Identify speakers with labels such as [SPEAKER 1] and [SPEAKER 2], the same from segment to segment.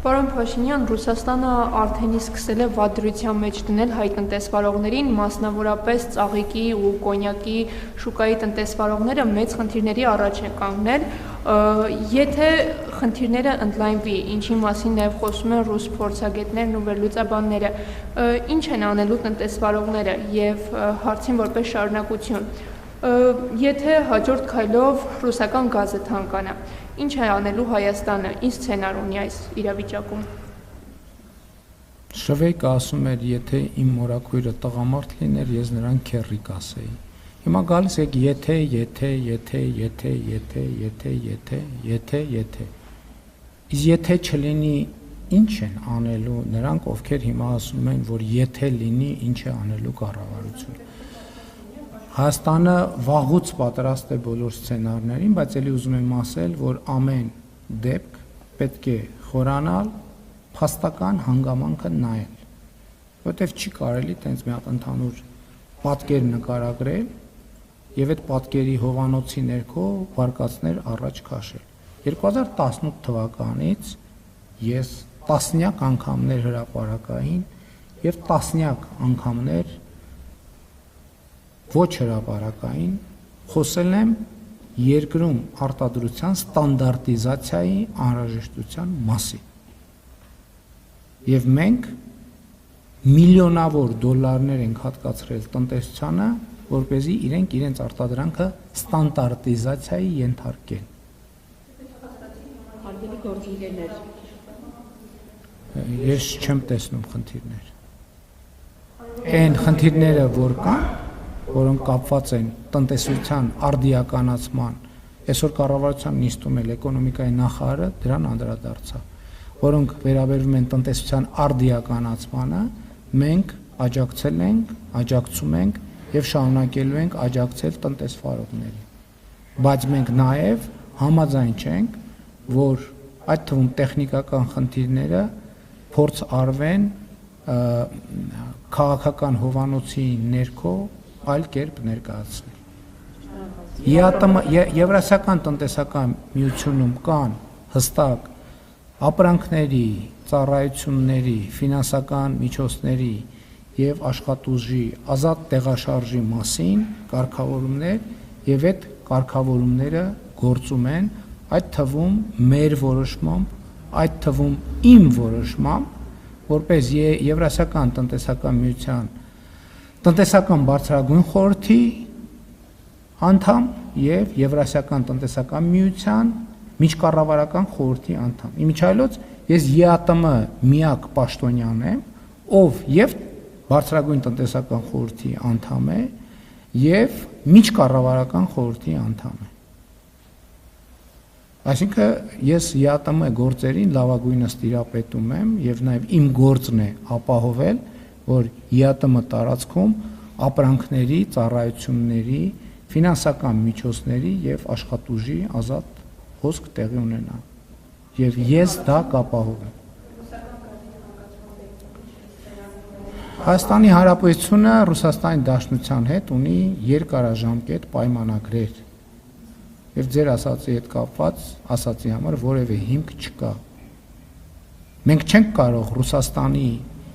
[SPEAKER 1] Պարոն Փաշինյան, Ռուսաստանը արդեն սկսել է վադրության մեջ դնել հայ տնտեսվարողներին, մասնավորապես ծաղիկի ու կոնյակի շուկայի տնտեսվարողները մեծ խնդիրների առաջ են կանգնել, եթե խնդիրները ընդլայնվի, ինչի մասին նաև խոսում են ռուս փորձագետներն ու վերլուծաբանները, ինչ են անելու տնտեսվարողները եւ հարցին որպես շարունակություն, եթե հաջորդ քայլով ռուսական գազը թանկանա, ինչ է անելու Հայաստանը, ինչ սցենար ունի այս իրավիճակում։
[SPEAKER 2] Շվեյկը ասում էր, եթե իմ մորաքույրը տղամարդ լիներ, ես նրան քեռի կասեի։ Հիմա գալիս եք եթե։ Իսկ եթե չլինի, ինչ են անելու նրանք, ովքեր հիմա ասում են, որ եթե լինի, ինչ է անելու կառավարությունը։ Հայաստանը վաղուց պատրաստ է բոլոր սցենարներին, բայց ելի ուզում եմ ասել, որ ամեն դեպք պետք է խորանալ, փաստական հանգամանքը նայել, որովհետև չի կարելի տենց մի հատ ընդհանուր պատկեր նկարագրել եւ այդ պատկերի հովանոցի ներքո վարկածներ առաջ քաշել։ 2018 թվականից ես տասնյակ անգամներ հրապարակային եւ տասնյակ անգամներ ոչ հրապարակային խոսել եմ երկրում արտադրության ստանդարտիզացիայի անհրաժեշտության մասին։ Եվ մենք միլիոնավոր դոլարներ ենք հատկացրել տնտեսությանը, որպեսզի իրենք իրենց արտադրանքը ստանդարտիզացիայի ենթարկեն։
[SPEAKER 1] Արգելի գործընկերներ։
[SPEAKER 2] Ես չեմ տեսնում խնդիրներ։ Այն խնդիրները, որ կան, որոնք կապված են տնտեսության արդիականացման, այսօր կառավարության նիստում էլ էկոնոմիկայի նախարարը դրան անդրադարձավ, որոնք վերաբերվում են տնտեսության արդիականացմանը, մենք աջակցել ենք, աջակցում ենք եւ շարունակելու ենք աջակցել տնտեսվարողներին։ Բայց մենք նաեւ համաձայն չենք, որ այդ թվում տեխնիկական խնդիրները փորձ արվեն քաղաքական հովանոցի ներքո այլ կերպ ներկայացնել։ Եվրասիական տնտեսական միությունում կան հստակ ապրանքների, ծառայությունների, ֆինանսական միջոցների եւ աշխատուժի ազատ տեղաշարժի մասին կարգավորումներ եւ այդ կարգավորումները գործում են, այդ թվում մեր որոշմամբ, այդ թվում իմ որոշմամբ, որպես Եվրասիական տնտեսական միության տնտեսական բարձրագույն խորհրդի անդամ եւ Եվրասիական տնտեսական միության միջկառավարական խորհրդի անդամ։ Իմիջիայլոց ես ԵԱՏՄ միակ պաշտոնյան եմ, ով եւ բարձրագույն տնտեսական խորհրդի անդամ է եւ միջկառավարական խորհրդի անդամ է։ Այսինքն ես ԵԱՏՄ գործերին լավագույնս տիրապետում եմ եւ նաեւ իմ գործն է ապահովել, որ ԵԱՏՄ տարածքում ապրանքների, ծառայությունների, ֆինանսական միջոցների եւ աշխատուժի ազատ հոսք տեղի ունենա։ Եվ ես դա կապահովեմ։ Հայաստանի Հանրապետությունը Ռուսաստանի Դաշնության հետ ունի երկարաժամկետ պայմանագրեր։ Եվ ձեր ասացի հետ կապված ասացի համար որևէ հիմք չկա։ Մենք չենք կարող Ռուսաստանի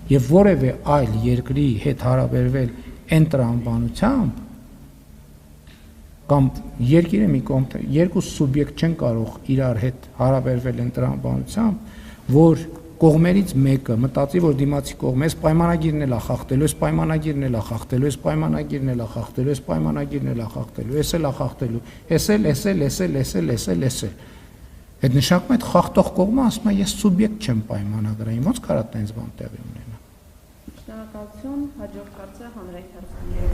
[SPEAKER 2] եւ որևէ այլ երկրի հետ հարաբերվել այն տրամաբանությամբ կամ երկիրը մի կողմ երկու սուբյեկտ չեն կարող իրար հետ հարաբերվել այն տրամաբանությամբ, որ կողմերից մեկը մտածի, որ դիմացի կողմը այս պայմանագիրն էլ է խախտելու, այս պայմանագիրն էլ է խախտելու, այս պայմանագիրն էլ է խախտելու, այս պայմանագիրն էլ է խախտելու, էս էլ է խախտելու, էս էլ։ Այդ նշանակում է այդ խախտող կողմը ասում է ես սուբյեկտ չեմ պայմանագրային, ոնց կարա տենց բան տեղի ունենա։
[SPEAKER 1] Շնորհակալություն, հաջորդ հարցը հանրային հարցերից։